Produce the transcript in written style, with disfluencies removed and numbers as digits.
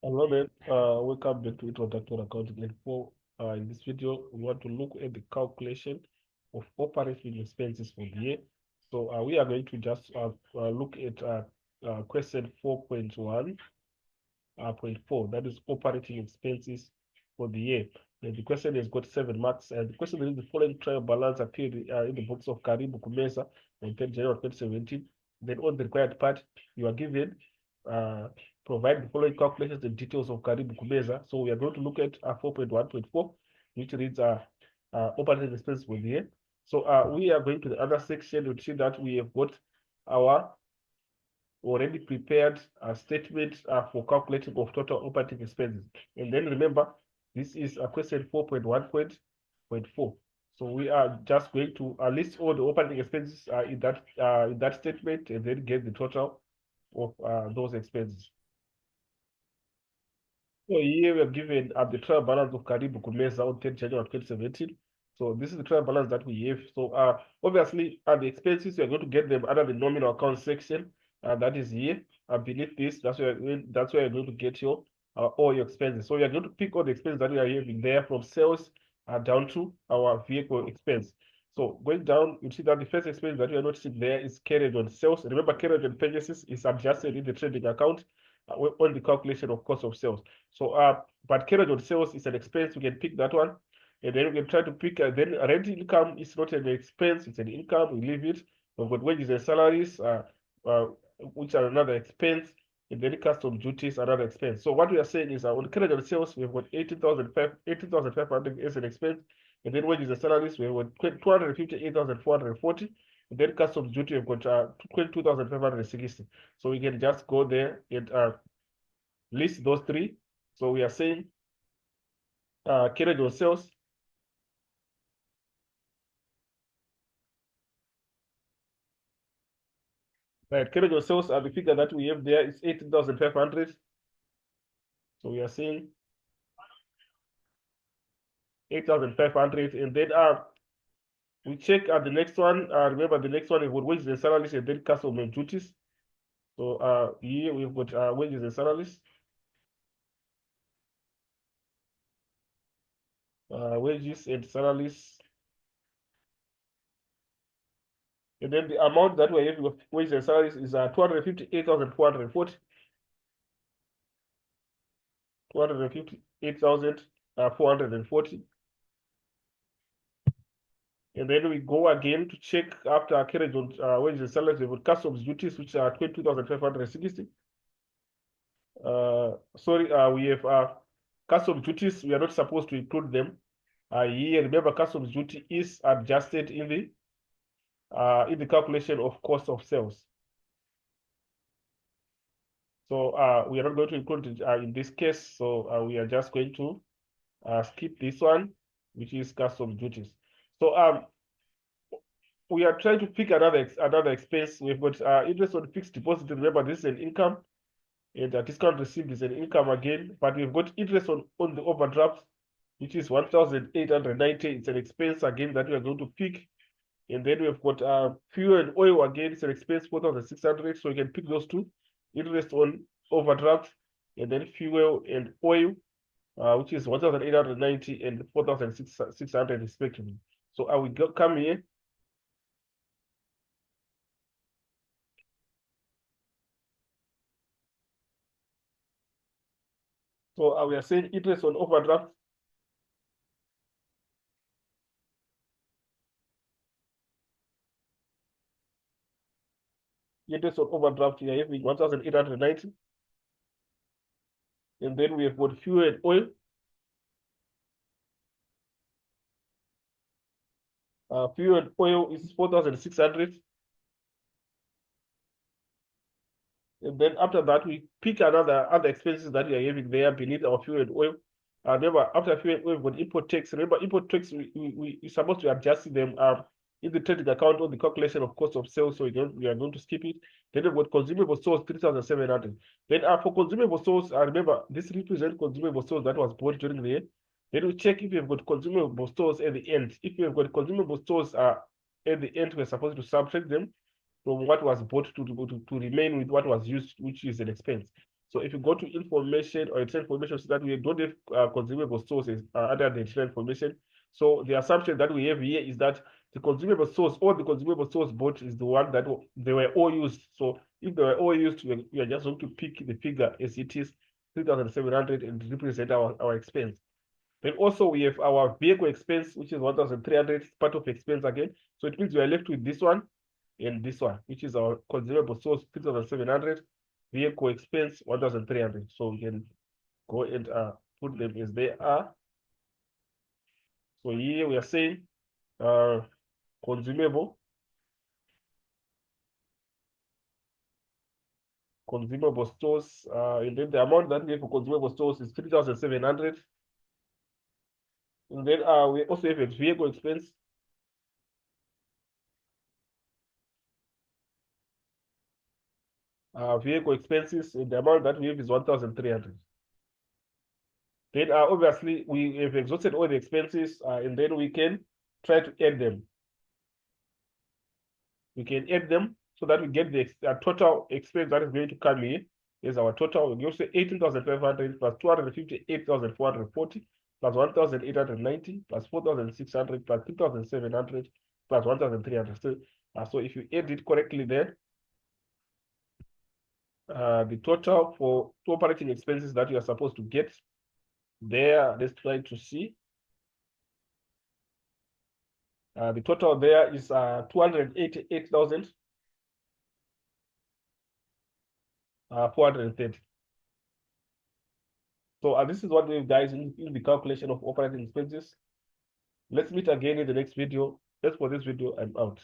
Hello, man. Welcome back to Introductory Accounting. And in this video, we want to look at the calculation of operating expenses for the year. So we are going to just look at question 4.1. Point 4, that is operating expenses for the year. And the question has got 7 marks, and the question is the following trial balance appeared in the books of Karibu Kumesa on 10 January 2017. Then on the required part, you are given uh, provide the following calculations and details of Karibu Kumesa. So we are going to look at 4.1.4, which reads operating expenses for the year. So we are going to the other section. You'll see that we have got our already prepared a statement for calculating of total operating expenses. And then remember, this is a question 4.1.4. So we are just going to list all the operating expenses in that statement and then get the total of those expenses. So here we are given the trial balance of Karibu Kumesa on 10 January 2017. So this is the trial balance that we have. So obviously, the expenses, we are going to get them under the nominal account section. That is here. Beneath this, that's where you're going to get your all your expenses. So we are going to pick all the expenses that we are having there from sales down to our vehicle expense. So going down, you see that the first expense that we are noticing there is carriage on sales. Remember, carriage on purchases is adjusted in the trading account on the calculation of cost of sales. So, but carriage on sales is an expense. We can pick that one. And then we can try to pick, then rent income is not an expense, it's an income. We leave it. We've got wages and salaries, uh, which are another expense. And then custom duties, another expense. So what we are saying is on carriage on sales, we've got 18,500 as an expense. And then wages and salaries, we have got 258,440. And then customs duty, we've got 22,560. So we can just go there and list those three. So we are saying carriage on sales. Right, carriage on sales, the figure that we have there is 18,500. So we are saying 8,500. And then we check the next one. Remember, the next one is wages and salaries and then customer duties. So here we've got wages and salaries. Wages and salaries. And then the amount that we're having of wages and salaries is 258,440. 258,440. And then we go again to check after carriage on wages and salaries, we have customs duties, which are 22,560. We have customs duties. We are not supposed to include them. Here, remember, customs duty is adjusted in the calculation of cost of sales. So we are not going to include it in this case. So we are just going to skip this one, which is customs duties. So we are trying to pick another expense. We've got interest on fixed deposit. Remember, this is an income, and discount received is an income again. But we've got interest on the overdraft, which is 1,890. It's an expense again that we are going to pick. And then we've got fuel and oil again. It's an expense 4,600. So you can pick those two: interest on overdraft, and then fuel and oil, which is 1,890 and 4,600 respectively. So I will come here. So we are saying interest on overdraft. Interest on overdraft, we are having 1,890. And then we have got fuel and oil. Fuel and oil is 4,600. And then after that, we pick other expenses that we are having there beneath our fuel and oil. Remember, after fuel and oil, we've got import tax. Remember, import tax, we're supposed to adjust them in the trading account on the calculation of cost of sales. So we are going to skip it. Then we've got consumable stores, 3,700. Then for consumable stores, remember, this represents consumable stores that was bought during the year. Then we check if you've got consumable stores at the end. If you've got consumable stores at the end, we're supposed to subtract them from what was bought to remain with what was used, which is an expense. So if you go to information or internal information, so that we don't have consumable sources under the internal information. So the assumption that we have here is that the consumable source or the consumable source bought is the one that they were all used. So if they were all used, we are just going to pick the figure as it is, 3,700, and represent our expense. Then also we have our vehicle expense, which is 1,300, part of expense again. So it means we are left with this one and this one, which is our consumable source, 3,700, vehicle expense, 1,300. So we can go and put them as they are. So here we are saying consumable stores, and then the amount that we have for consumable stores is 3,700. And then we also have a vehicle expense. Vehicle expenses, and the amount that we have is 1,300. Then obviously we have exhausted all the expenses, and then we can try to add them. We can add them so that we get the total expense that is going to come in is our total. We say 18,500 plus 258,440 plus 1,890 plus 4,600 plus 2,700 plus 1,300. So if you add it correctly, then the total for operating expenses that you are supposed to get there, let's try to see. The total there is 288,430. So this is what we have, guys, in the calculation of operating expenses. Let's meet again in the next video. That's for this video. I'm out.